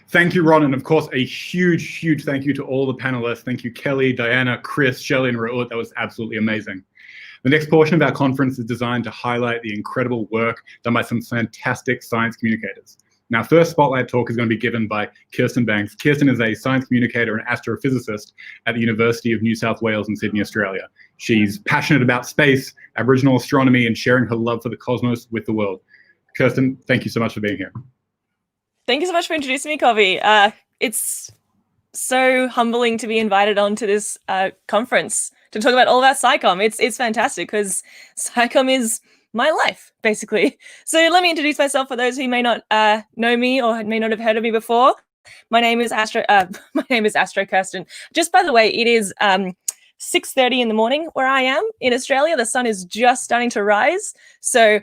Thank you, Ron, and of course, a huge, huge thank you to all the panelists. Thank you, Kelly, Diana, Chris, Shelley, and Raoul. That was absolutely amazing. The next portion of our conference is designed to highlight the incredible work done by some fantastic science communicators. Now, first spotlight talk is going to be given by Kirsten Banks. Kirsten is a science communicator and astrophysicist at the University of New South Wales in Sydney, Australia. She's passionate about space, Aboriginal astronomy, and sharing her love for the cosmos with the world. Kirsten, thank you so much for being here. Thank you so much for introducing me, Covey. It's so humbling to be invited onto this conference to talk about all about SciComm. It's fantastic because SciComm is my life, basically. So let me introduce myself for those who may not know me or may not have heard of me before. My name is Astro Kirsten. Just by the way, it is 6:30 in the morning where I am in Australia. The sun is just starting to rise. So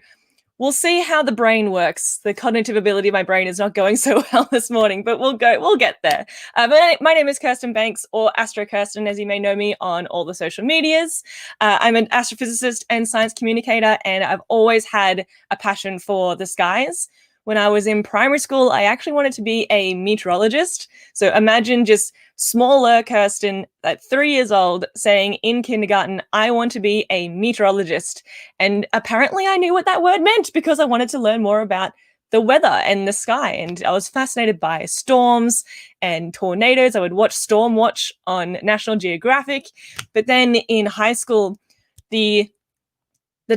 we'll see how the brain works. The cognitive ability of my brain is not going so well this morning, but we'll get there. My name is Kirsten Banks, or Astro Kirsten, as you may know me on all the social medias. I'm an astrophysicist and science communicator, and I've always had a passion for the skies. When I was in primary school, I actually wanted to be a meteorologist. So imagine just smaller Kirsten at 3 years old saying in kindergarten, I want to be a meteorologist. And apparently I knew what that word meant because I wanted to learn more about the weather and the sky. And I was fascinated by storms and tornadoes. I would watch Storm Watch on National Geographic. But then in high school, the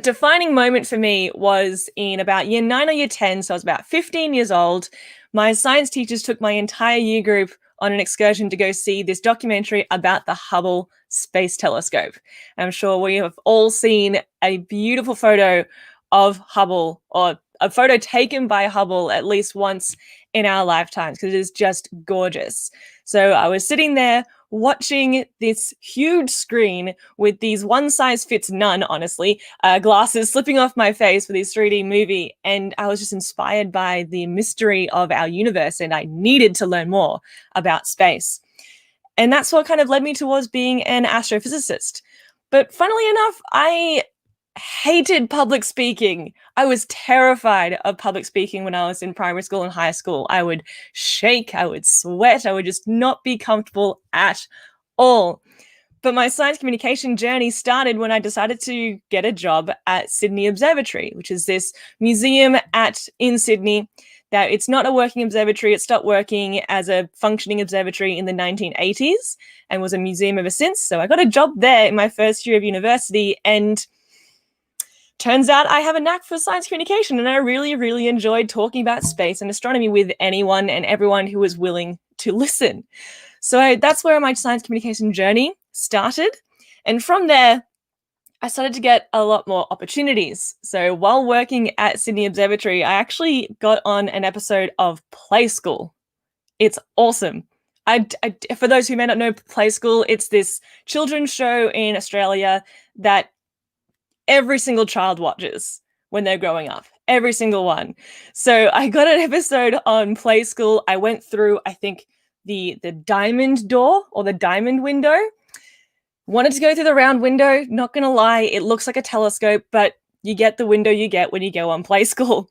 defining moment for me was in about year 9 or year 10, so I was about 15 years old. My science teachers took my entire year group on an excursion to go see this documentary about the Hubble Space Telescope. I'm sure we have all seen a beautiful photo of Hubble, or a photo taken by Hubble at least once in our lifetimes, because it is just gorgeous. So I was sitting there watching this huge screen with these one-size-fits-none, honestly, glasses slipping off my face for this 3D movie, and I was just inspired by the mystery of our universe, and I needed to learn more about space. And that's what kind of led me towards being an astrophysicist. But funnily enough, I hated public speaking. I was terrified of public speaking when I was in primary school and high school. I would shake, I would sweat, I would just not be comfortable at all. But my science communication journey started when I decided to get a job at Sydney Observatory, which is this museum in Sydney. That it's not a working observatory. It stopped working as a functioning observatory in the 1980s and was a museum ever since. So I got a job there in my first year of university, and turns out I have a knack for science communication, and I really, really enjoyed talking about space and astronomy with anyone and everyone who was willing to listen. So that's where my science communication journey started. And from there, I started to get a lot more opportunities. So while working at Sydney Observatory, I actually got on an episode of Play School. It's awesome. For those who may not know Play School, it's this children's show in Australia that every single child watches when they're growing up. Every single one. So I got an episode on Play School. I went through, I think, the diamond door or the diamond window. Wanted to go through the round window. Not going to lie, it looks like a telescope, but you get the window you get when you go on Play School.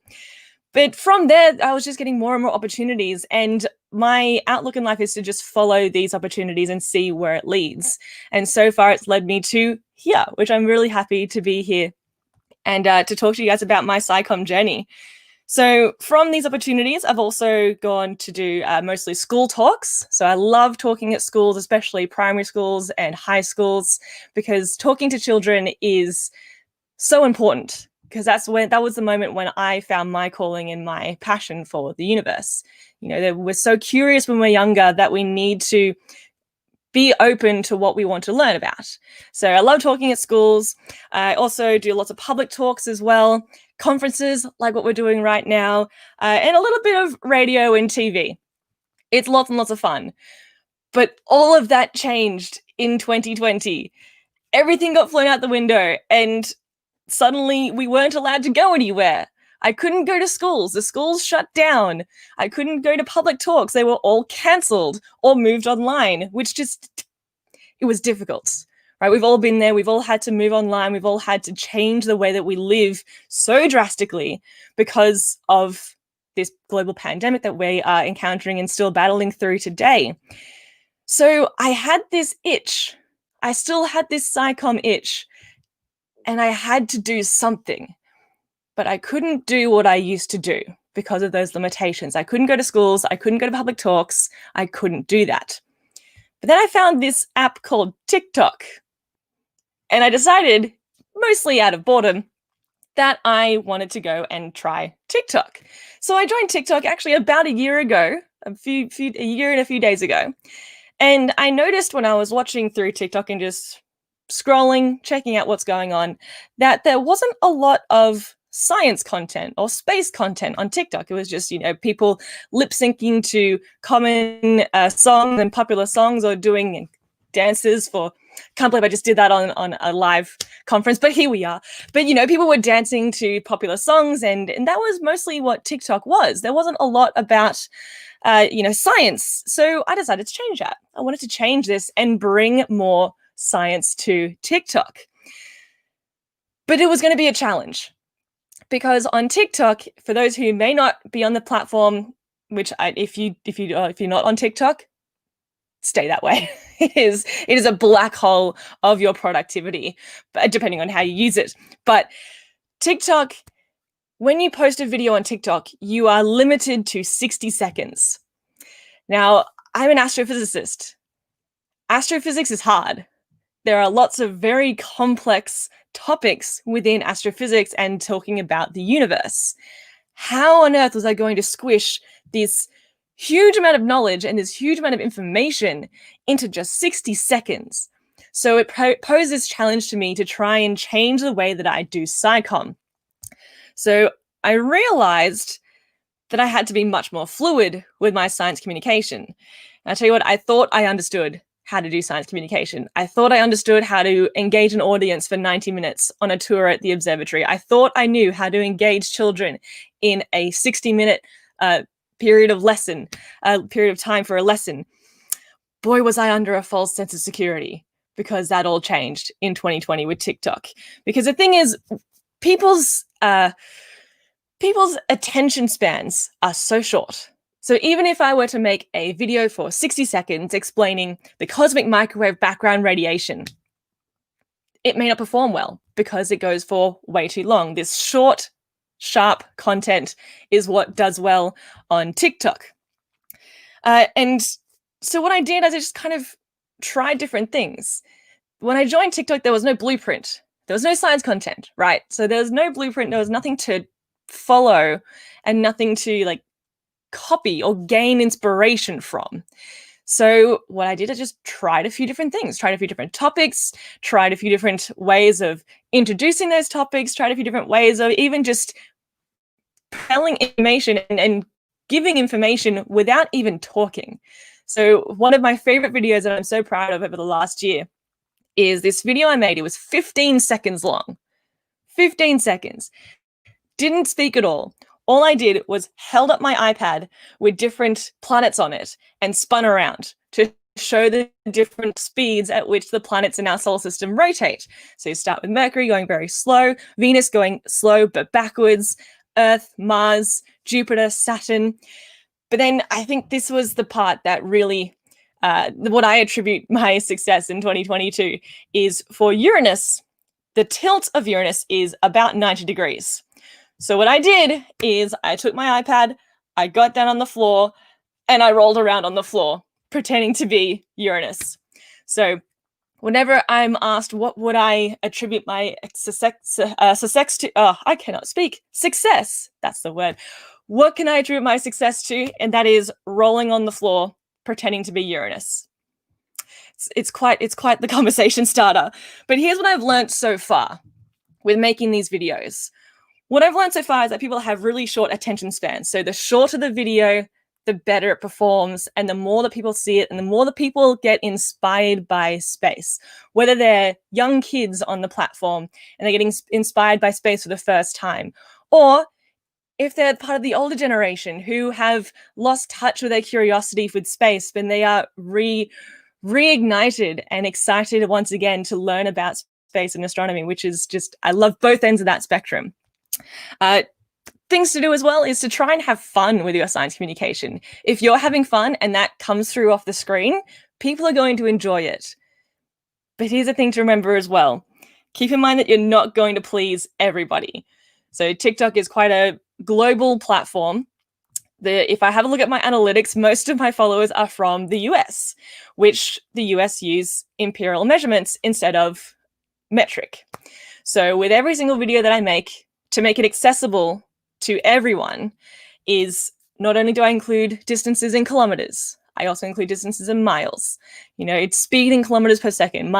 But from there, I was just getting more and more opportunities. And my outlook in life is to just follow these opportunities and see where it leads. And so far, it's led me to here, which I'm really happy to be here and to talk to you guys about my SciComm journey. So from these opportunities, I've also gone to do mostly school talks. So I love talking at schools, especially primary schools and high schools, because talking to children is so important. Because that was the moment when I found my calling and my passion for the universe. You know, we're so curious when we're younger that we need to be open to what we want to learn about. So I love talking at schools. I also do lots of public talks as well, conferences like what we're doing right now, and a little bit of radio and TV. It's lots and lots of fun. But all of that changed in 2020. Everything got flown out the window, and suddenly we weren't allowed to go anywhere. I couldn't go to schools. The schools shut down. I couldn't go to public talks. They were all cancelled or moved online, which it was difficult, right? We've all been there. We've all had to move online. We've all had to change the way that we live so drastically because of this global pandemic that we are encountering and still battling through today. So I had this itch. I still had this SciComm itch, and I had to do something, but I couldn't do what I used to do because of those limitations. I couldn't go to schools. I couldn't go to public talks. I couldn't do that. But then I found this app called TikTok, and I decided, mostly out of boredom, that I wanted to go and try TikTok. So I joined TikTok actually about a year ago, a year and a few days ago. And I noticed when I was watching through TikTok and just scrolling, checking out what's going on, that there wasn't a lot of science content or space content on TikTok. It was just, people lip syncing to common songs and popular songs, or doing dances for, can't believe I just did that on a live conference, but here we are. But, people were dancing to popular songs, and that was mostly what TikTok was. There wasn't a lot about, science. So I decided to change that. I wanted to change this and bring more science to TikTok. But it was going to be a challenge, because on TikTok, for those who may not be on the platform, which if you're not on TikTok, stay that way. It is a black hole of your productivity, depending on how you use it. But TikTok, when you post a video on TikTok, you are limited to 60 seconds. Now, I'm an astrophysicist. Astrophysics is hard. There are lots of very complex topics within astrophysics and talking about the universe. How on earth was I going to squish this huge amount of knowledge and this huge amount of information into just 60 seconds? So it posed this challenge to me to try and change the way that I do SciComm. So I realized that I had to be much more fluid with my science communication. And I tell you what, I thought I understood how to do science communication. I thought I understood how to engage an audience for 90 minutes on a tour at the observatory. I thought I knew how to engage children in a 60-minute period of time for a lesson. Boy, was I under a false sense of security, because that all changed in 2020 with TikTok. Because the thing is, people's attention spans are so short. So even if I were to make a video for 60 seconds explaining the cosmic microwave background radiation, it may not perform well because it goes for way too long. This short, sharp content is what does well on TikTok. And so what I did is I just kind of tried different things. When I joined TikTok, there was no blueprint. There was no science content, right? So there was no blueprint. There was nothing to follow and nothing to copy or gain inspiration from. So what I did is just tried a few different things, tried a few different topics, tried a few different ways of introducing those topics, tried a few different ways of even just telling information and giving information without even talking. So one of my favorite videos that I'm so proud of over the last year is this video I made. It was 15 seconds long. 15 seconds. Didn't speak at all. All I did was held up my iPad with different planets on it and spun around to show the different speeds at which the planets in our solar system rotate. So you start with Mercury going very slow, Venus going slow but backwards, Earth, Mars, Jupiter, Saturn. But then I think this was the part that really, what I attribute my success in 2022 is for Uranus. The tilt of Uranus is about 90 degrees. So what I did is I took my iPad, I got down on the floor, and I rolled around on the floor, pretending to be Uranus. So whenever I'm asked what would I attribute my success to, I cannot speak. Success, that's the word. What can I attribute my success to? And that is rolling on the floor, pretending to be Uranus. It's quite the conversation starter. But here's what I've learned so far with making these videos. What I've learned so far is that people have really short attention spans. So the shorter the video, the better it performs, and the more that people see it, and the more that people get inspired by space. Whether they're young kids on the platform and they're getting inspired by space for the first time, or if they're part of the older generation who have lost touch with their curiosity with space, then they are reignited and excited once again to learn about space and astronomy, which is just, I love both ends of that spectrum. things to do as well is to try and have fun with your science communication. If you're having fun and that comes through off the screen, people are going to enjoy it. But here's a thing to remember as well. Keep in mind that you're not going to please everybody. So TikTok is quite a global platform. If I have a look at my analytics, most of my followers are from the US, which the US use imperial measurements instead of metric. So with every single video that I make, to make it accessible to everyone, is not only do I include distances in kilometers, I also include distances in miles. You know, it's speed in kilometers per second,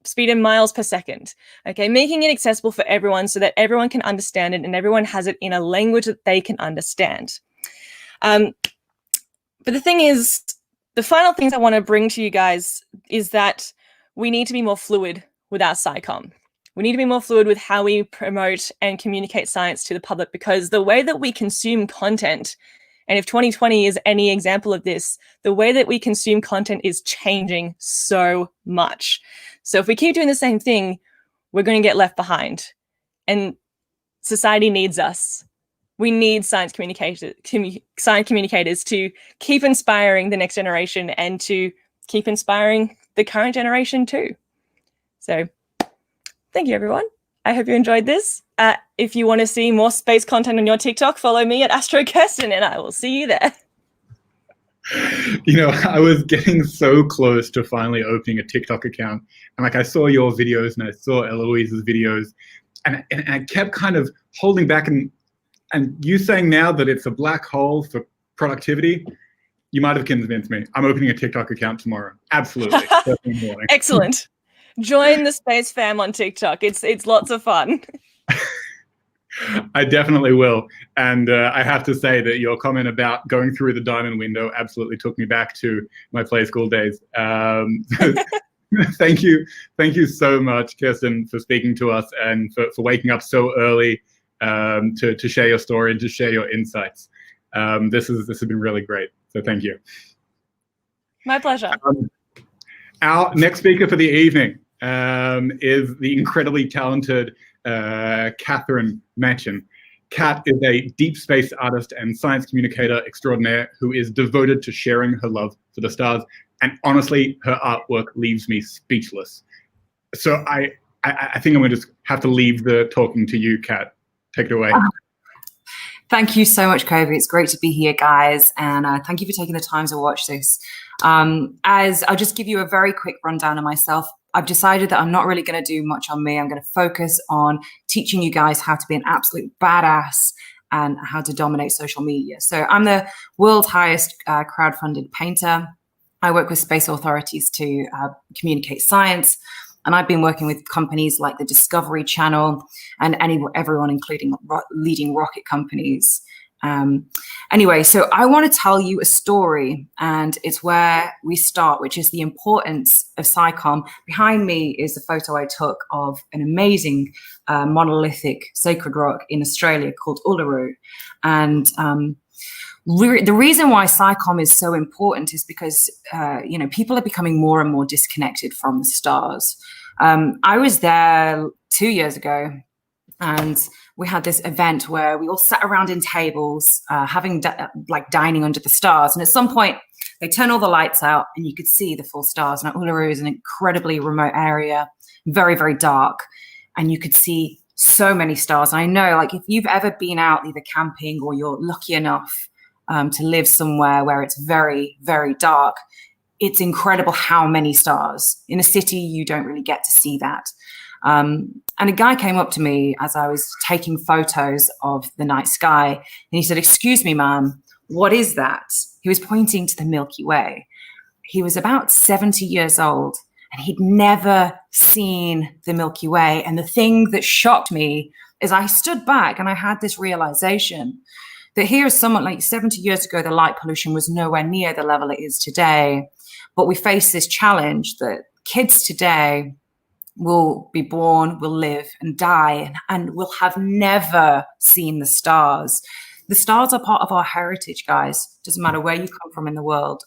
speed in miles per second. Okay, making it accessible for everyone so that everyone can understand it and everyone has it in a language that they can understand. But the thing is, the final things I want to bring to you guys is that we need to be more fluid with our SciComm. We need to be more fluid with how we promote and communicate science to the public, because the way that we consume content, and if 2020 is any example of this, the way that we consume content is changing so much. So if we keep doing the same thing, we're going to get left behind. And society needs us. We need science communicators to keep inspiring the next generation and to keep inspiring the current generation too. So thank you, everyone. I hope you enjoyed this. If you want to see more space content on your TikTok, follow me at Kirsten, and I will see you there. You know, I was getting so close to finally opening a TikTok account, and like I saw your videos and I saw Eloise's videos, and I kept kind of holding back. And you saying now that it's a black hole for productivity, you might have convinced me. I'm opening a TikTok account tomorrow. Absolutely. Excellent. Join the Space Fam on TikTok. It's lots of fun. I definitely will. And I have to say that your comment about going through the diamond window absolutely took me back to my play school days. Thank you so much, Kirsten, for speaking to us and for waking up so early to share your story and to share your insights. This has been really great. So thank you. My pleasure. Our next speaker for the evening is the incredibly talented Cathrin Machin. Cat is a deep space artist and science communicator extraordinaire who is devoted to sharing her love for the stars. And honestly, her artwork leaves me speechless. So I think I'm going to just have to leave the talking to you, Cat. Take it away. Thank you so much, Kobe. It's great to be here, guys. And thank you for taking the time to watch this. As I'll just give you a very quick rundown of myself. I've decided that I'm not really going to do much on me. I'm going to focus on teaching you guys how to be an absolute badass and how to dominate social media. So I'm the world's highest crowdfunded painter. I work with space authorities to communicate science. And I've been working with companies like the Discovery Channel and everyone, including leading rocket companies. Anyway, so I want to tell you a story, and it's where we start, which is the importance of SciComm. Behind me is a photo I took of an amazing monolithic sacred rock in Australia called Uluru. And the reason why SciComm is so important is because people are becoming more and more disconnected from the stars. I was there 2 years ago, and we had this event where we all sat around in tables, dining under the stars. And at some point, they turn all the lights out, and you could see the full stars. Now, Uluru is an incredibly remote area, very, very dark, and you could see so many stars. I know, like, if you've ever been out either camping or you're lucky enough to live somewhere where it's very, very dark, it's incredible how many stars. In a city, you don't really get to see that. And a guy came up to me as I was taking photos of the night sky, and he said, "Excuse me, ma'am, what is that?" He was pointing to the Milky Way. He was about 70 years old, and he'd never seen the Milky Way. And the thing that shocked me is I stood back and I had this realization that here is someone like 70 years ago, the light pollution was nowhere near the level it is today. But we face this challenge that kids today will be born, will live and die, and will have never seen the stars. The stars are part of our heritage, guys. Doesn't matter where you come from in the world.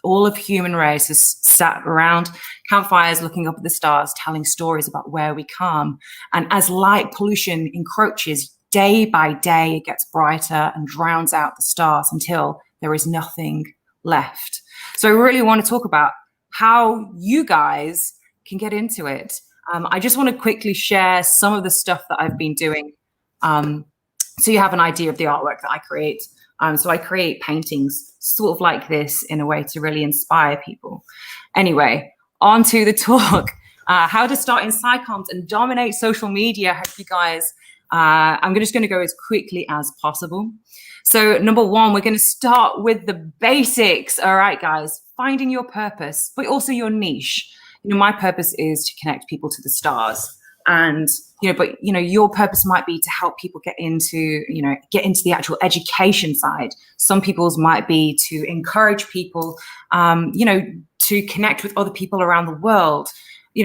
All of human race has sat around campfires looking up at the stars, telling stories about where we come. And as light pollution encroaches day by day, it gets brighter and drowns out the stars until there is nothing left. So I really want to talk about how you guys can get into it. I just want to quickly share some of the stuff that I've been doing, so you have an idea of the artwork that I create. So I create paintings sort of like this in a way to really inspire people. Anyway, on to the talk. How to start in SciComms and dominate social media. I hope you guys, I'm just going to go as quickly as possible. So number one, we're going to start with the basics. All right, guys, finding your purpose, but also your niche. My purpose is to connect people to the stars. And, your purpose might be to help people get into the actual education side. Some people's might be to encourage people, to connect with other people around the world.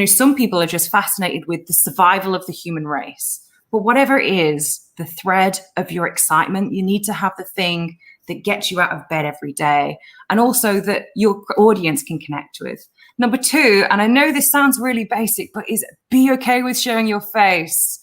Some people are just fascinated with the survival of the human race. But whatever it is, the thread of your excitement, you need to have the thing that gets you out of bed every day, and also that your audience can connect with. Number two, and I know this sounds really basic, but is be okay with showing your face.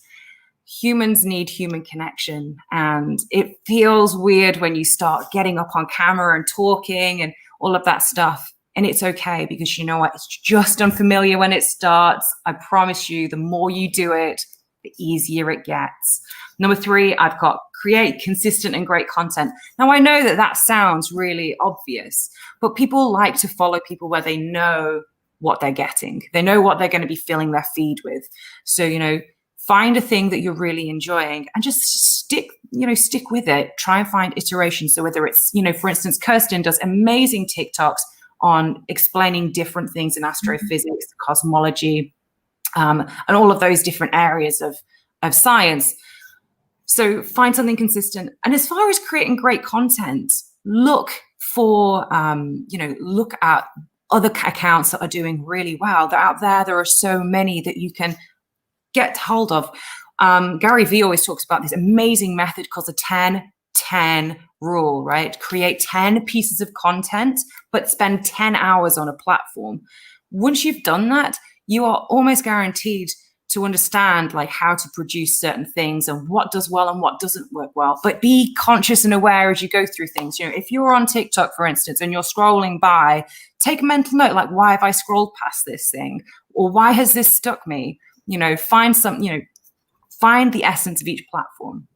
Humans need human connection, and it feels weird when you start getting up on camera and talking and all of that stuff. And it's okay, because you know what? It's just unfamiliar when it starts. I promise you, the more you do it, the easier it gets. Number three, I've got create consistent and great content. Now, I know that sounds really obvious, but people like to follow people where they know what they're getting. They know what they're going to be filling their feed with. So, find a thing that you're really enjoying and just stick with it. Try and find iterations. So whether it's, for instance, Kirsten does amazing TikToks on explaining different things in astrophysics, cosmology, and all of those different areas of science. So find something consistent. And as far as creating great content, look for, look at other accounts that are doing really well. They're out there. There are so many that you can get hold of. Gary Vee always talks about this amazing method called the 10-10 rule, right? Create 10 pieces of content, but spend 10 hours on a platform. Once you've done that, you are almost guaranteed to understand how to produce certain things and what does well and what doesn't work well. But be conscious and aware as you go through things. If you're on TikTok, for instance, and you're scrolling by, take a mental note, why have I scrolled past this thing? Or why has this stuck me? Find the essence of each platform.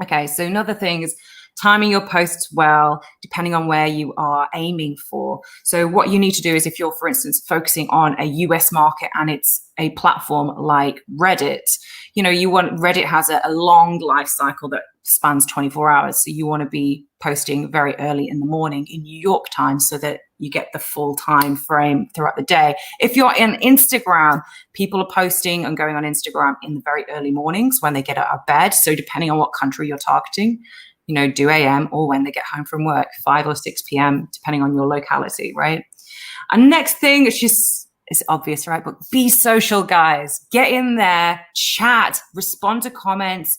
Okay, so another thing is timing your posts well, depending on where you are aiming for. So what you need to do is, if you're, for instance, focusing on a US market and it's a platform like Reddit, Reddit has a long life cycle that spans 24 hours. So you want to be posting very early in the morning in New York time so that you get the full time frame throughout the day. If you're in Instagram, people are posting and going on Instagram in the very early mornings when they get out of bed. So depending on what country you're targeting, do AM or when they get home from work, 5 or 6 p.m., depending on your locality, right? And next thing, it's obvious, right? But be social, guys. Get in there, chat, respond to comments.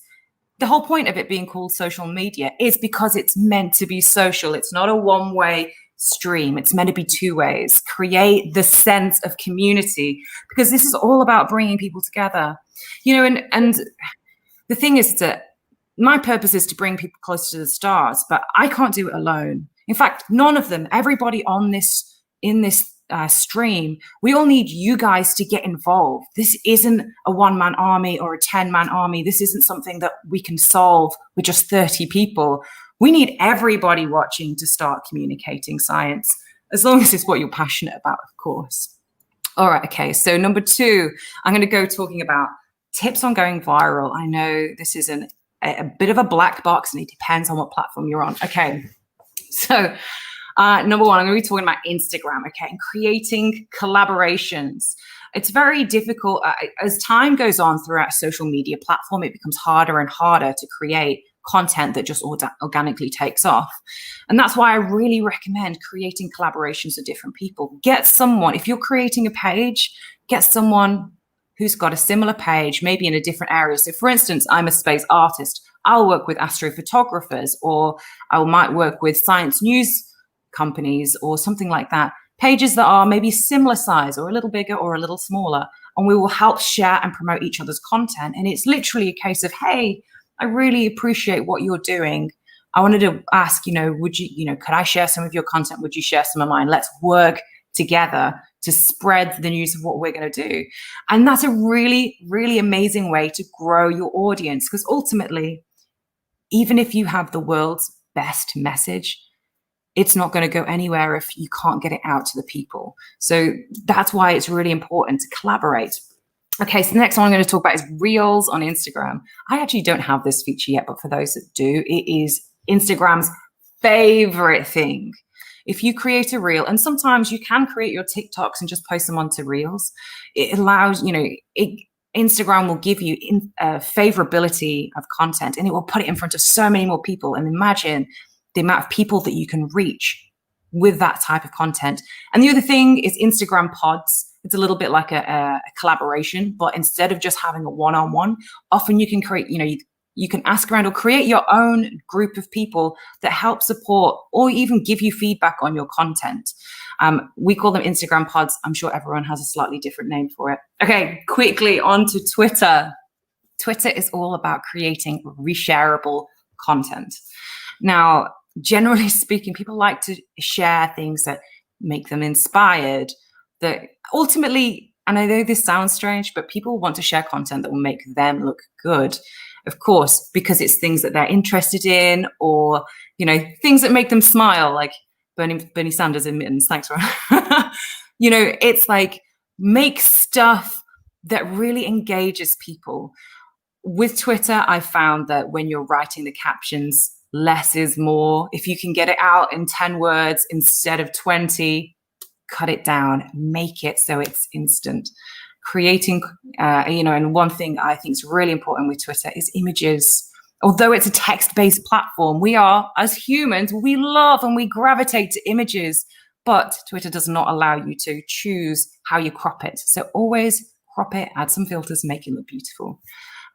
The whole point of it being called social media is because it's meant to be social. It's not a one-way stream. It's meant to be two ways. Create the sense of community, because this is all about bringing people together. And the thing is that my purpose is to bring people closer to the stars, but I can't do it alone. In fact, none of them, everybody in this stream, we all need you guys to get involved. This isn't a one-man army or a 10-man army. This isn't something that we can solve with just 30 people. We need everybody watching to start communicating science, as long as it's what you're passionate about, of course. All right, okay, so number two, I'm going to go talking about tips on going viral. I know this is a bit of a black box and it depends on what platform you're on. Okay, so number one, I'm going to be talking about Instagram, okay, and creating collaborations. It's very difficult. As time goes on throughout a social media platform, it becomes harder and harder to create content that just organically takes off. And that's why I really recommend creating collaborations with different people. Get someone, if you're creating a page, get someone who's got a similar page, maybe in a different area. So for instance, I'm a space artist. I'll work with astrophotographers, or I might work with science news companies or something like that. Pages that are maybe similar size or a little bigger or a little smaller. And we will help share and promote each other's content. And it's literally a case of, hey, I really appreciate what you're doing. I wanted to ask, would you, could I share some of your content? Would you share some of mine? Let's work together to spread the news of what we're going to do. And that's a really, really amazing way to grow your audience, because ultimately, even if you have the world's best message, it's not going to go anywhere if you can't get it out to the people. So that's why it's really important to collaborate. Okay, so the next one I'm going to talk about is Reels on Instagram. I actually don't have this feature yet, but for those that do, it is Instagram's favorite thing. If you create a Reel, and sometimes you can create your TikToks and just post them onto Reels, it allows, Instagram will give you favorability of content, and it will put it in front of so many more people. And imagine the amount of people that you can reach with that type of content. And the other thing is Instagram pods. It's a little bit like a collaboration, but instead of just having a one-on-one, often you can create, you can ask around or create your own group of people that help support or even give you feedback on your content. We call them Instagram pods. I'm sure everyone has a slightly different name for it. Okay, quickly on to Twitter. Twitter is all about creating reshareable content. Now, generally speaking, people like to share things that make them inspired, that ultimately, and I know this sounds strange, but people want to share content that will make them look good. Of course, because it's things that they're interested in, or, things that make them smile, like Bernie Sanders in mittens. Thanks, Ron. It's like, make stuff that really engages people. With Twitter, I found that when you're writing the captions, less is more. If you can get it out in 10 words instead of 20, cut it down, make it so it's instant. Creating, and one thing I think is really important with Twitter is images. Although it's a text-based platform, we are, as humans, we love and we gravitate to images, but Twitter does not allow you to choose how you crop it. So always crop it, add some filters, make it look beautiful.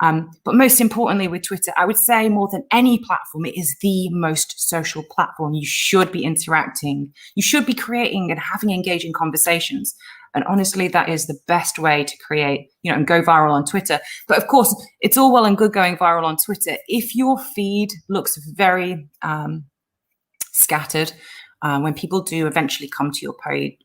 But most importantly with Twitter, I would say more than any platform, it is the most social platform. You should be interacting. You should be creating and having engaging conversations. And honestly, that is the best way to create, and go viral on Twitter. But of course, it's all well and good going viral on Twitter. If your feed looks very scattered, when people do eventually come to your page,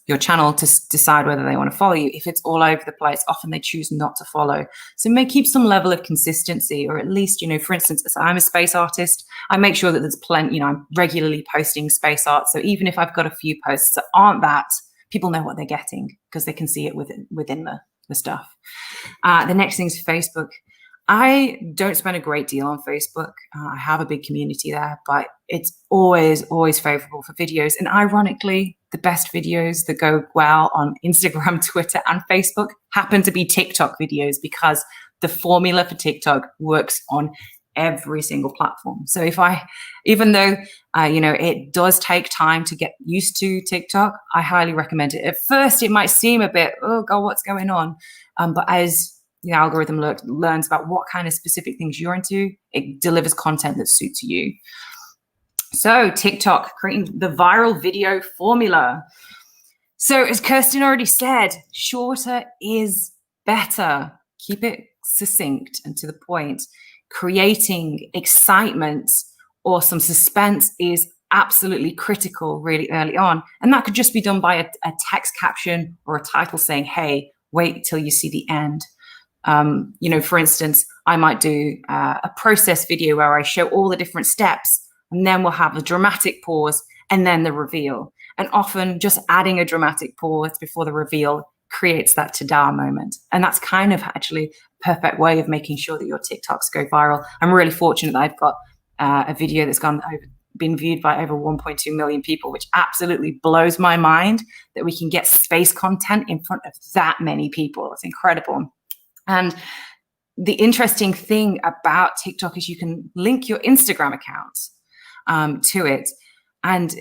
your channel to decide whether they want to follow you, if it's all over the place, often they choose not to follow. So keep some level of consistency, or at least, for instance, as I'm a space artist, I make sure that there's plenty, I'm regularly posting space art. So even if I've got a few posts that aren't that, people know what they're getting because they can see it within the stuff. The next thing is Facebook. I don't spend a great deal on Facebook. I have a big community there, but it's always favorable for videos. And ironically, the best videos that go well on Instagram, Twitter, and Facebook happen to be TikTok videos, because the formula for TikTok works on every single platform. So even though, it does take time to get used to TikTok, I highly recommend it. At first, it might seem a bit, oh God, what's going on? But as the algorithm learns about what kind of specific things you're into, it delivers content that suits you. So TikTok, creating the viral video formula. So as Kirsten already said, shorter is better. Keep it succinct and to the point. Creating excitement or some suspense is absolutely critical really early on. And that could just be done by a text caption or a title saying, hey, wait till you see the end. For instance, I might do a process video where I show all the different steps, and then we'll have a dramatic pause and then the reveal. And often just adding a dramatic pause before the reveal creates that ta-da moment. And that's kind of actually a perfect way of making sure that your TikToks go viral. I'm really fortunate that I've got a video that's been viewed by over 1.2 million people, which absolutely blows my mind that we can get space content in front of that many people. It's incredible. And the interesting thing about TikTok is you can link your Instagram account to it. And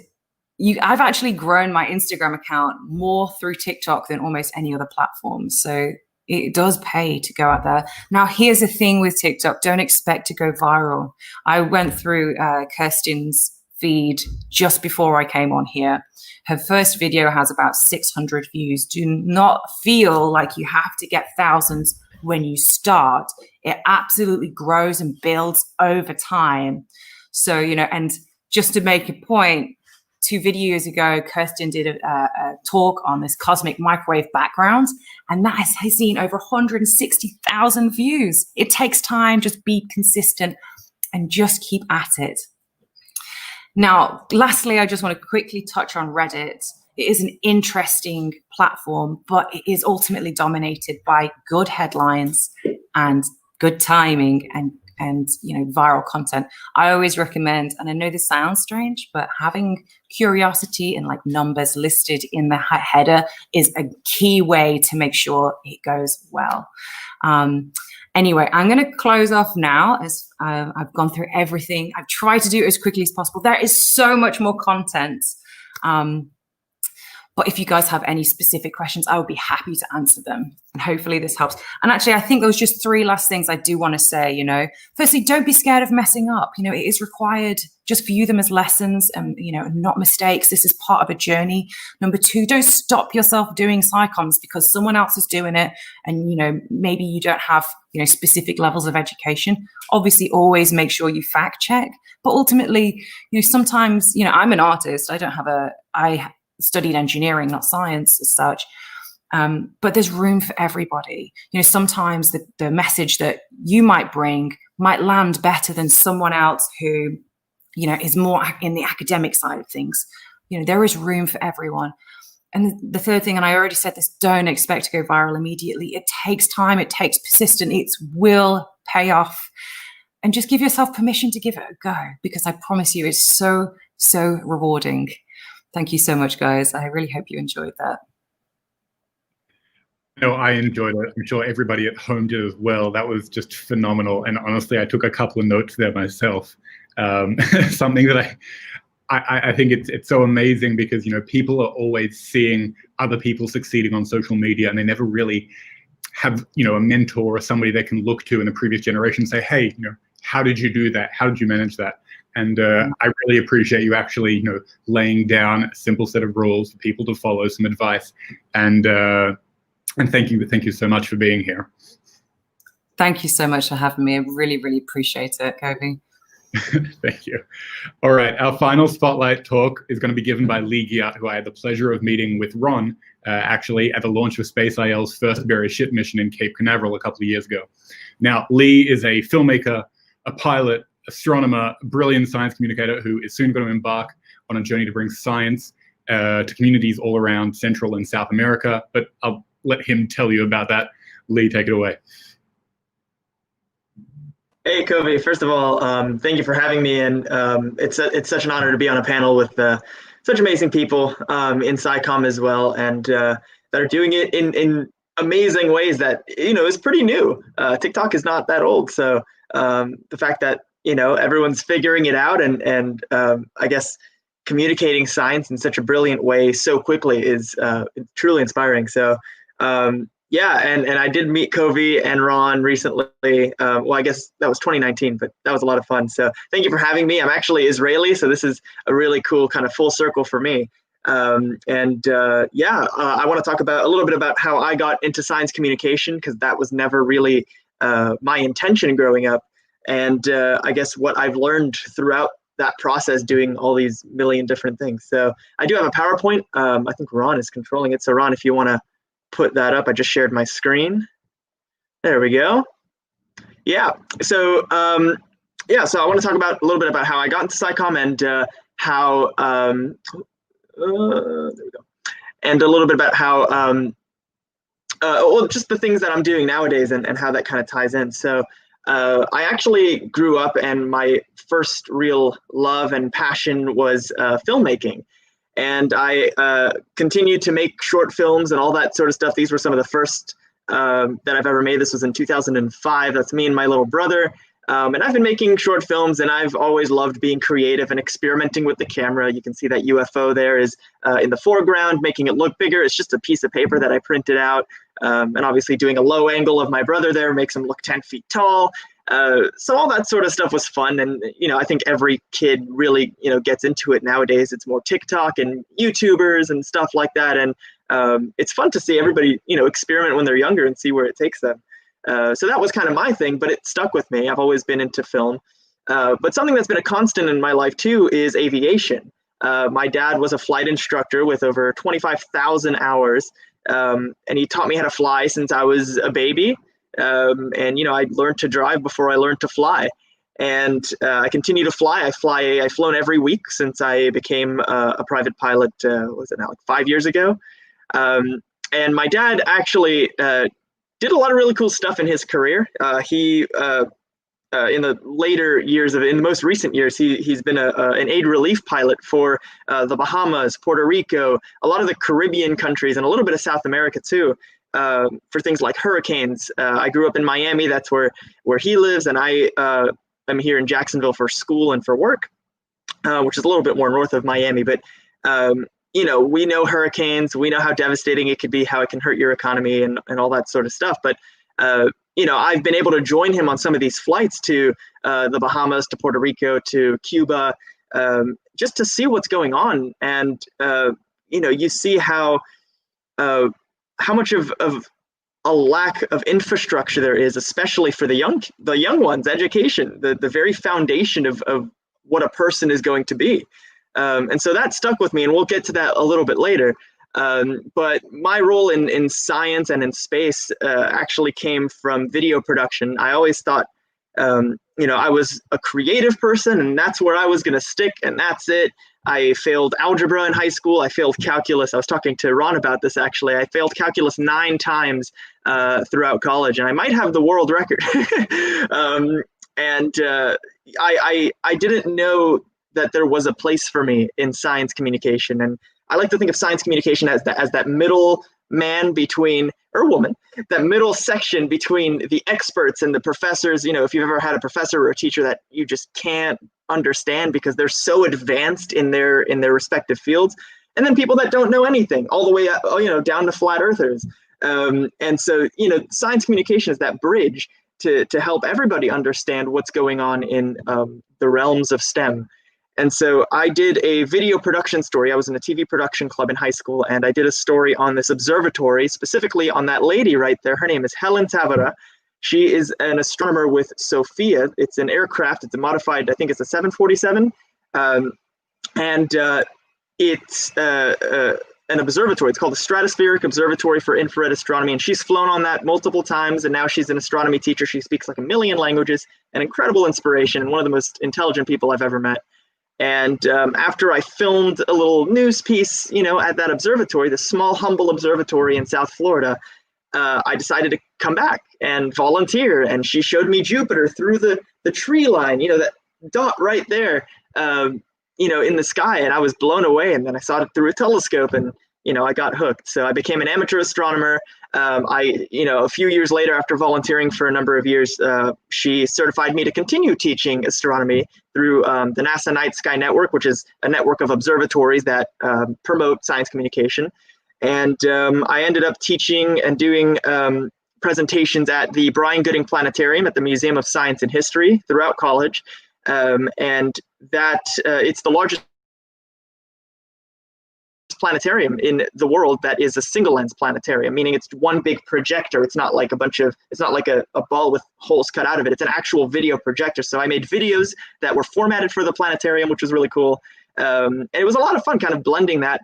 I've actually grown my Instagram account more through TikTok than almost any other platform. So it does pay to go out there. Now, here's the thing with TikTok. Don't expect to go viral. I went through Kirsten's feed just before I came on here. Her first video has about 600 views. Do not feel like you have to get thousands. when you start. It absolutely grows and builds over time. So, and just to make a point, 2 videos ago, Kirsten did a talk on this cosmic microwave background, and that has seen over 160,000 views. It takes time, just be consistent and just keep at it. Now, lastly, I just want to quickly touch on Reddit. It is an interesting platform, but it is ultimately dominated by good headlines and good timing and viral content. I always recommend, and I know this sounds strange, but having curiosity and like numbers listed in the header is a key way to make sure it goes well. Anyway, I'm going to close off now as I've gone through everything. I've tried to do it as quickly as possible. There is so much more content. But if you guys have any specific questions, I would be happy to answer them. And hopefully this helps. And actually, I think there was just 3 last things I do want to say, Firstly, don't be scared of messing up. It is required. Just view them as lessons and, not mistakes. This is part of a journey. Number 2, don't stop yourself doing SciComms because someone else is doing it. And, maybe you don't have, specific levels of education. Obviously, always make sure you fact check. But ultimately, sometimes, I'm an artist. I studied engineering, not science as such. But there's room for everybody. Sometimes the message that you might bring might land better than someone else who, is more in the academic side of things. There is room for everyone. And the third thing, and I already said this, don't expect to go viral immediately. It takes time. It takes persistence. It will pay off. And just give yourself permission to give it a go, because I promise you it's so, so rewarding. Thank you so much, guys. I really hope you enjoyed that. No, I enjoyed it. I'm sure everybody at home did as well. That was just phenomenal. And honestly, I took a couple of notes there myself. Something that I think it's so amazing because, people are always seeing other people succeeding on social media, and they never really have, a mentor or somebody they can look to in the previous generation and say, hey, how did you do that? How did you manage that? And I really appreciate you actually, laying down a simple set of rules for people to follow, some advice, and thank you so much for being here. Thank you so much for having me. I really, really appreciate it, Kobe. Thank you. All right, our final spotlight talk is going to be given by Lee Giat, who I had the pleasure of meeting with Ron, actually at the launch of Space IL's first buried ship mission in Cape Canaveral a couple of years ago. Now, Lee is a filmmaker, a pilot, astronomer, brilliant science communicator who is soon going to embark on a journey to bring science to communities all around Central and South America. But I'll let him tell you about that. Lee, take it away. Hey, Kobe. First of all, thank you for having me. And it's such an honor to be on a panel with such amazing people in SciComm as well, and that are doing it in amazing ways that, is pretty new. TikTok is not that old. So the fact that, everyone's figuring it out and I guess communicating science in such a brilliant way so quickly is truly inspiring. So yeah, and I did meet Kobe and Ron recently. Well, I guess that was 2019, but that was a lot of fun. So thank you for having me. I'm actually Israeli, so this is a really cool kind of full circle for me. I want to talk a little bit about how I got into science communication, because that was never really my intention growing up. And I guess what I've learned throughout that process doing all these million different things. So I do have a PowerPoint. I think Ron is controlling it. So Ron, if you want to put that up, I just shared my screen. There we go. Yeah. So so I want to talk a little bit about how I got into SciComm and how there we go, and a little bit about how well, just the things that I'm doing nowadays and how that kind of ties in. So I actually grew up, and my first real love and passion was filmmaking. And I continued to make short films and all that sort of stuff. These were some of the first that I've ever made. This was in 2005. That's me and my little brother. And I've been making short films, and I've always loved being creative and experimenting with the camera. You can see that UFO there is in the foreground, making it look bigger. It's just a piece of paper that I printed out. And obviously doing a low angle of my brother there makes him look 10 feet tall. So all that sort of stuff was fun. And, I think every kid really, gets into it nowadays. It's more TikTok and YouTubers and stuff like that. And it's fun to see everybody, experiment when they're younger and see where it takes them. So that was kind of my thing, but it stuck with me. I've always been into film. But something that's been a constant in my life too is aviation. My dad was a flight instructor with over 25,000 hours, and he taught me how to fly since I was a baby. And I learned to drive before I learned to fly. And I continue to fly. I've flown every week since I became a private pilot. Was it now, like 5 years ago? And my dad actually did a lot of really cool stuff in his career. He in the later years in the most recent years, he's been an aid relief pilot for the Bahamas, Puerto Rico, a lot of the Caribbean countries, and a little bit of South America too, for things like hurricanes. I grew up in Miami. That's where he lives, and I'm here in Jacksonville for school and for work, which is a little bit more north of Miami. But we know hurricanes. We know how devastating it could be, how it can hurt your economy and all that sort of stuff. But I've been able to join him on some of these flights to the Bahamas, to Puerto Rico, to Cuba, just to see what's going on. And you see how much of a lack of infrastructure there is, especially for the young ones, education, the very foundation of what a person is going to be. And so that stuck with me, and we'll get to that a little bit later. But my role in science and in space actually came from video production. I always thought, I was a creative person, and that's where I was going to stick, and that's it. I failed algebra in high school. I failed calculus. I was talking to Ron about this, actually. I failed calculus 9 times throughout college, and I might have the world record. I didn't know that there was a place for me in science communication. And I like to think of science communication as that middle man between, or woman, that middle section between the experts and the professors. If you've ever had a professor or a teacher that you just can't understand because they're so advanced in their respective fields, and then people that don't know anything, all the way up, down to flat earthers. And so, science communication is that bridge to help everybody understand what's going on in the realms of STEM. And so I did a video production story. I was in a TV production club in high school, and I did a story on this observatory, specifically on that lady right there. Her name is Helen Tavera. She is an astronomer with SOFIA. It's an aircraft. It's a modified, I think it's a 747. It's an observatory. It's called the Stratospheric Observatory for Infrared Astronomy. And she's flown on that multiple times, and now she's an astronomy teacher. She speaks like 1 million languages, an incredible inspiration, and one of the most intelligent people I've ever met. And after I filmed a little news piece, at that observatory, this small, humble observatory in South Florida, I decided to come back and volunteer. And she showed me Jupiter through the tree line, that dot right there, in the sky. And I was blown away. And then I saw it through a telescope, and I got hooked. So I became an amateur astronomer. A few years later, after volunteering for a number of years, she certified me to continue teaching astronomy through the NASA Night Sky Network, which is a network of observatories that promote science communication. And I ended up teaching and doing presentations at the Brian Gooding Planetarium at the Museum of Science and History throughout college. And that it's the largest planetarium in the world that is a single lens planetarium, meaning it's one big projector. It's not like it's not like a ball with holes cut out of it. It's an actual video projector. So I made videos that were formatted for the planetarium, which was really cool. And it was a lot of fun kind of blending that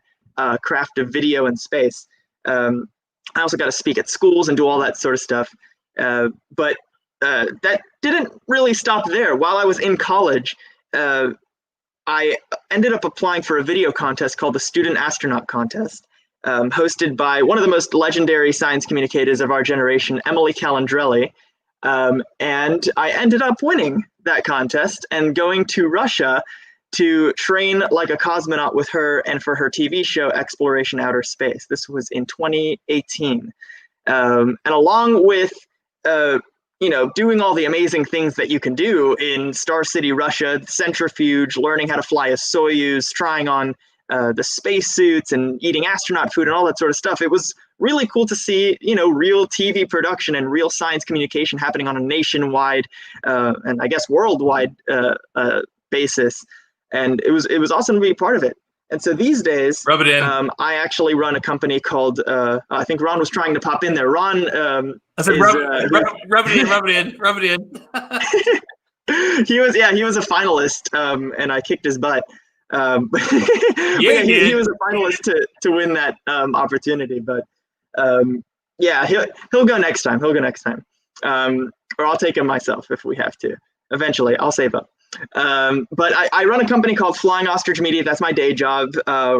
craft of video and space. I also got to speak at schools and do all that sort of stuff. But that didn't really stop there. While I was in college, I ended up applying for a video contest called the Student Astronaut Contest, hosted by one of the most legendary science communicators of our generation, Emily Calandrelli. And I ended up winning that contest and going to Russia to train like a cosmonaut with her and for her TV show, Exploration Outer Space. This was in 2018. And along with doing all the amazing things that you can do in Star City, Russia, centrifuge, learning how to fly a Soyuz, trying on the spacesuits and eating astronaut food and all that sort of stuff. It was really cool to see, real TV production and real science communication happening on a nationwide and I guess worldwide basis. And it was awesome to be a part of it. And so these days, Rub it in. I actually run a company called, I think Ron was trying to pop in there. Ron I said, is, rub it in, rub it in, rub it in. he was a finalist, and I kicked his butt. Yeah, he was a finalist to win that opportunity. But yeah, he'll go next time. Or I'll take him myself if we have to. Eventually, I'll save up. But I run a company called Flying Ostrich Media. That's my day job.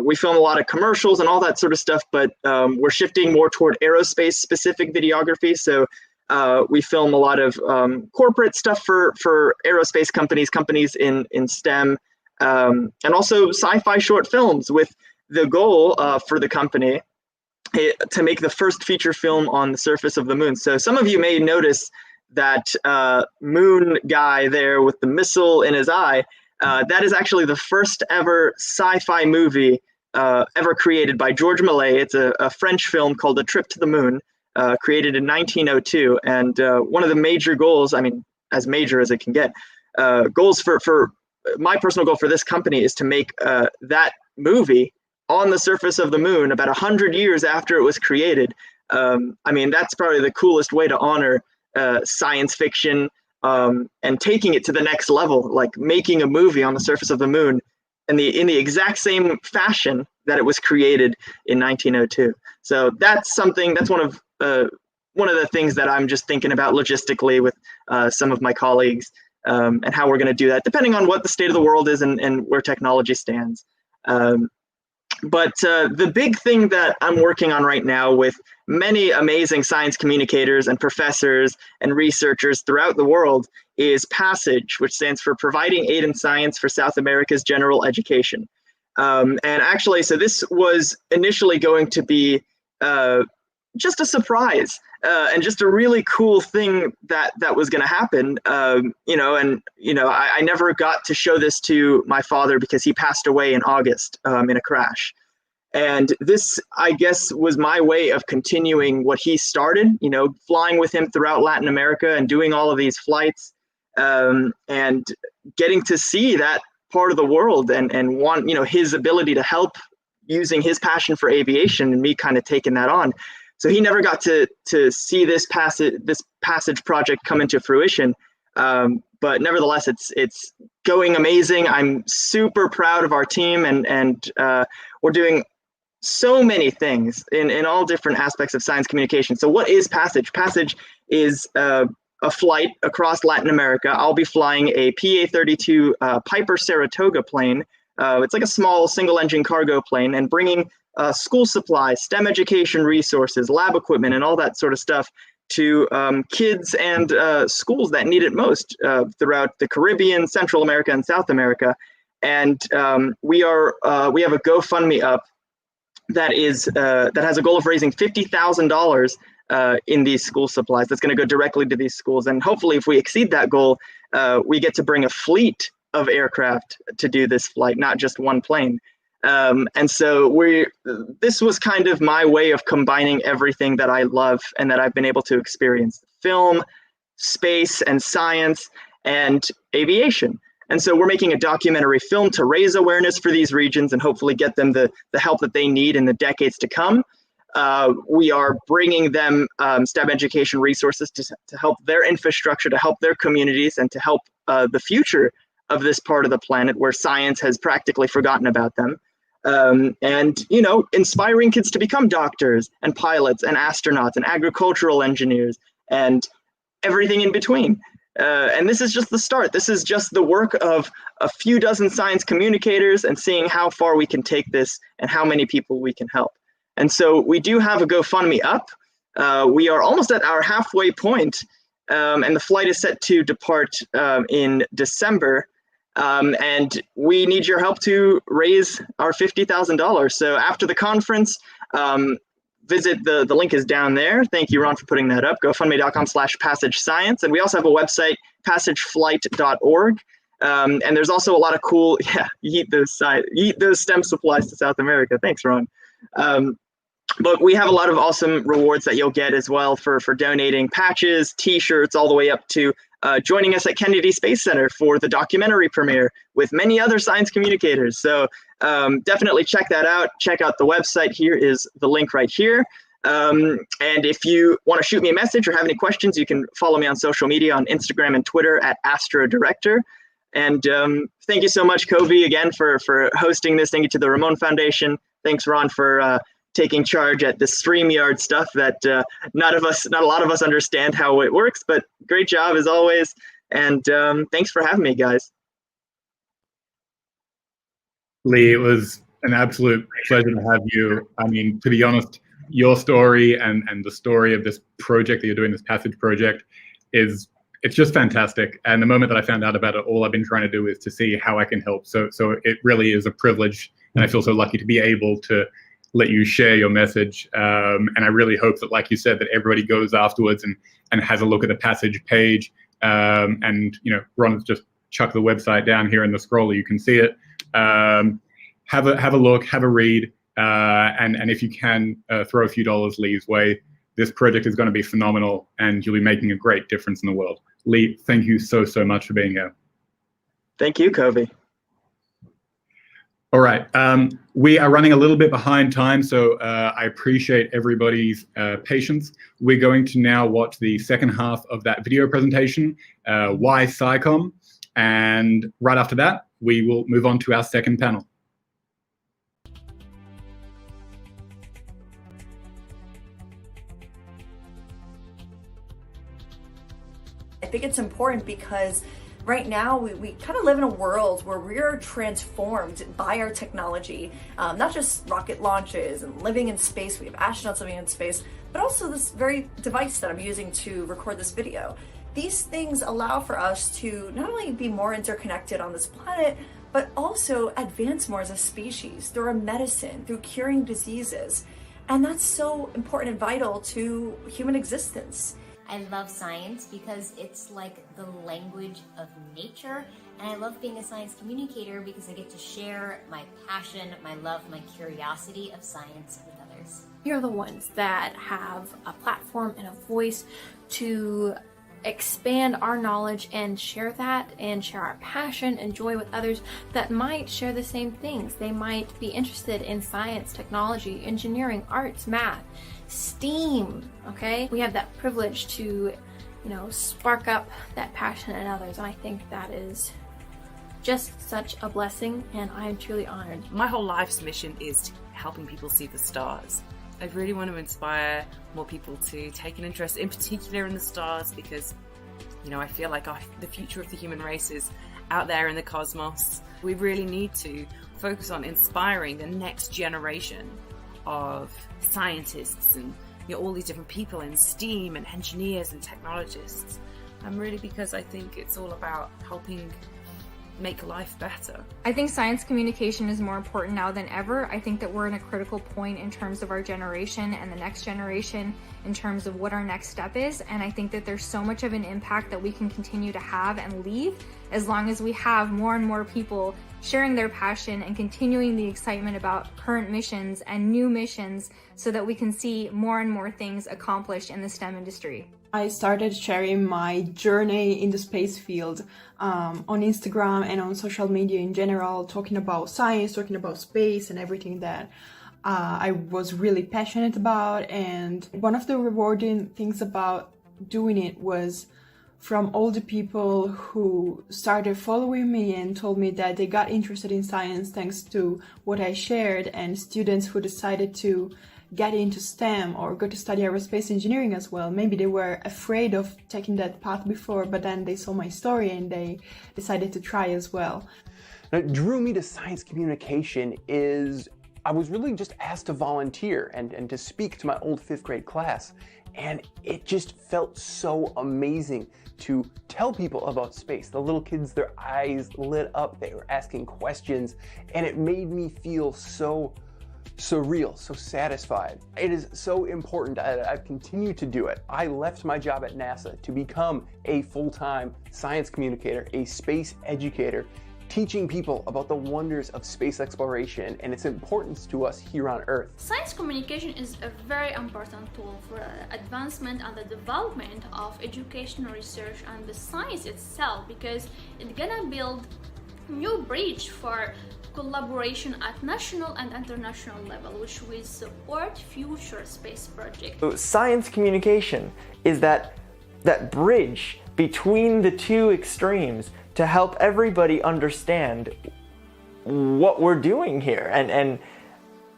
We film a lot of commercials and all that sort of stuff, but we're shifting more toward aerospace specific videography. So we film a lot of corporate stuff for aerospace companies in STEM, and also sci-fi short films, with the goal for the company to make the first feature film on the surface of the moon. So some of you may notice that moon guy there with the missile in his eye. That is actually the first ever sci-fi movie ever created by George Millet. It's a French film called A Trip to the Moon, created in 1902. And one of the major goals, I mean, as major as it can get, goals for my personal goal for this company is to make that movie on the surface of the moon about 100 years after it was created. I mean, that's probably the coolest way to honor science fiction, and taking it to the next level, like making a movie on the surface of the moon in the exact same fashion that it was created in 1902. So that's one of the things that I'm just thinking about logistically with some of my colleagues, and how we're going to do that, depending on what the state of the world is and where technology stands. But the big thing that I'm working on right now with many amazing science communicators and professors and researchers throughout the world is PASSAGE, which stands for Providing Aid in Science for South America's General Education. And actually, so this was initially going to be just a surprise, and just a really cool thing that was going to happen. I never got to show this to my father because he passed away in August in a crash. And this, I guess, was my way of continuing what he started, flying with him throughout Latin America and doing all of these flights, and getting to see that part of the world and want, his ability to help using his passion for aviation, and me kind of taking that on. So he never got to see this PASSAGE project come into fruition. But nevertheless, it's going amazing. I'm super proud of our team, and we're doing so many things in all different aspects of science communication. So what is PASSAGE? PASSAGE is a flight across Latin America. I'll be flying a PA-32 Piper Saratoga plane. It's like a small single-engine cargo plane, and bringing school supplies, STEM education resources, lab equipment, and all that sort of stuff to kids and schools that need it most throughout the Caribbean, Central America, and South America. And we have a GoFundMe up that has a goal of raising $50,000 in these school supplies. That's going to go directly to these schools. And hopefully, if we exceed that goal, we get to bring a fleet of aircraft to do this flight, not just one plane. And so this was kind of my way of combining everything that I love and that I've been able to experience: film, space, and science, and aviation. And so we're making a documentary film to raise awareness for these regions and hopefully get them the help that they need in the decades to come. We are bringing them STEM education resources to help their infrastructure, to help their communities, and to help the future of this part of the planet where science has practically forgotten about them. And inspiring kids to become doctors and pilots and astronauts and agricultural engineers and everything in between. And this is just the start. This is just the work of a few dozen science communicators and seeing how far we can take this and how many people we can help. And so we do have a GoFundMe up. We are almost at our halfway point, and the flight is set to depart in December. And we need your help to raise our $50,000. So after the conference, visit the link is down there. Thank you, Ron, for putting that up. GoFundMe.com/PassageScience. And we also have a website, passageflight.org. And there's also a lot of cool, eat those STEM supplies to South America. Thanks, Ron. But we have a lot of awesome rewards that you'll get as well for donating patches, t-shirts, all the way up to joining us at Kennedy Space Center for the documentary premiere with many other science communicators. So definitely check that out. Check out the website. Here is the link right here. And if you want to shoot me a message or have any questions, you can follow me on social media on Instagram and Twitter at AstroDirector. And thank you so much, Covey, again, for hosting this. Thank you to the Ramon Foundation. Thanks, Ron, for taking charge at the StreamYard stuff that not a lot of us understand how it works, but great job as always. And thanks for having me, guys. Lee, it was an absolute pleasure to have you. I mean, to be honest, your story and the story of this project that you're doing, this Passage project, it's just fantastic. And the moment that I found out about it, all I've been trying to do is to see how I can help. So it really is a privilege, and I feel so lucky to be able to let you share your message. And I really hope that, like you said, that everybody goes afterwards and has a look at the Passage page. And Ron's just chucked the website down here in the scroller. You can see it. Have a look, have a read, and if you can, throw a few dollars Lee's way. This project is going to be phenomenal, and you'll be making a great difference in the world. Lee, thank you so much for being here. Thank you, Covey. All right, we are running a little bit behind time, so I appreciate everybody's patience. We're going to now watch the second half of that video presentation, Why SciComm, and right after that, we will move on to our second panel. I think it's important because right now we kind of live in a world where we're transformed by our technology, not just rocket launches and living in space. We have astronauts living in space, but also this very device that I'm using to record this video. These things allow for us to not only be more interconnected on this planet, but also advance more as a species through our medicine, through curing diseases. And that's so important and vital to human existence. I love science because it's like the language of nature, and I love being a science communicator because I get to share my passion, my love, my curiosity of science with others. You're the ones that have a platform and a voice to expand our knowledge and share that and share our passion and joy with others that might share the same things. They might be interested in science, technology, engineering, arts, math, STEAM, okay? We have that privilege to, spark up that passion in others, and I think that is just such a blessing, and I am truly honored. My whole life's mission is helping people see the stars. I really want to inspire more people to take an interest, in particular in the stars, because, I feel like the future of the human race is out there in the cosmos. We really need to focus on inspiring the next generation of scientists and all these different people in STEAM and engineers and technologists. Really because I think it's all about helping make life better. I think science communication is more important now than ever. I think that we're in a critical point in terms of our generation and the next generation in terms of what our next step is. And I think that there's so much of an impact that we can continue to have and leave as long as we have more and more people sharing their passion and continuing the excitement about current missions and new missions so that we can see more and more things accomplished in the STEM industry. I started sharing my journey in the space field on Instagram and on social media in general, talking about science, talking about space and everything that I was really passionate about. And one of the rewarding things about doing it was from all the people who started following me and told me that they got interested in science thanks to what I shared, and students who decided to get into STEM or go to study aerospace engineering as well. Maybe they were afraid of taking that path before, but then they saw my story and they decided to try as well. What drew me to science communication is I was really just asked to volunteer and to speak to my old 5th grade class. And it just felt so amazing to tell people about space. The little kids, their eyes lit up, they were asking questions, and it made me feel so surreal, so satisfied. It is so important. I've continued to do it. I left my job at NASA to become a full-time science communicator, a space educator, teaching people about the wonders of space exploration and its importance to us here on Earth. Science communication is a very important tool for advancement and the development of educational research and the science itself, because it's gonna build new bridge for collaboration at national and international level, which will support future space projects. So science communication is that bridge between the two extremes to help everybody understand what we're doing here and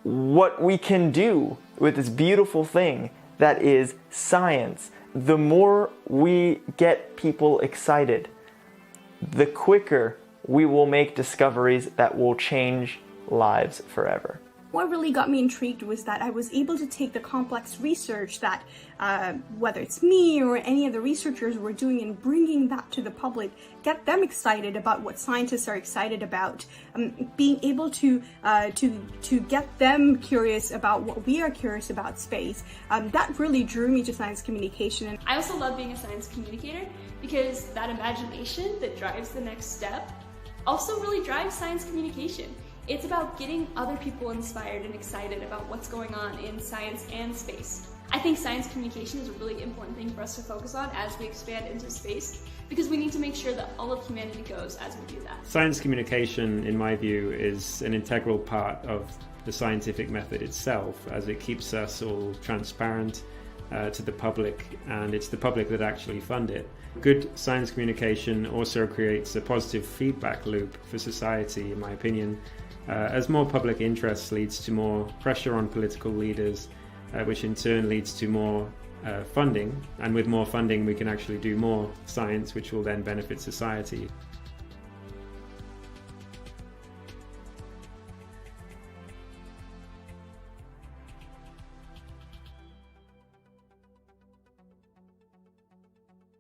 what we can do with this beautiful thing that is science. The more we get people excited, the quicker we will make discoveries that will change lives forever. What really got me intrigued was that I was able to take the complex research that, whether it's me or any of the researchers were doing, and bringing that to the public, get them excited about what scientists are excited about, being able to get them curious about what we are curious about space. That really drew me to science communication. I also love being a science communicator because that imagination that drives the next step also really drives science communication. It's about getting other people inspired and excited about what's going on in science and space. I think science communication is a really important thing for us to focus on as we expand into space, because we need to make sure that all of humanity goes as we do that. Science communication, in my view, is an integral part of the scientific method itself, as it keeps us all transparent to the public, and it's the public that actually fund it. Good science communication also creates a positive feedback loop for society, in my opinion, as more public interest leads to more pressure on political leaders, which in turn leads to more funding, and with more funding we can actually do more science, which will then benefit society.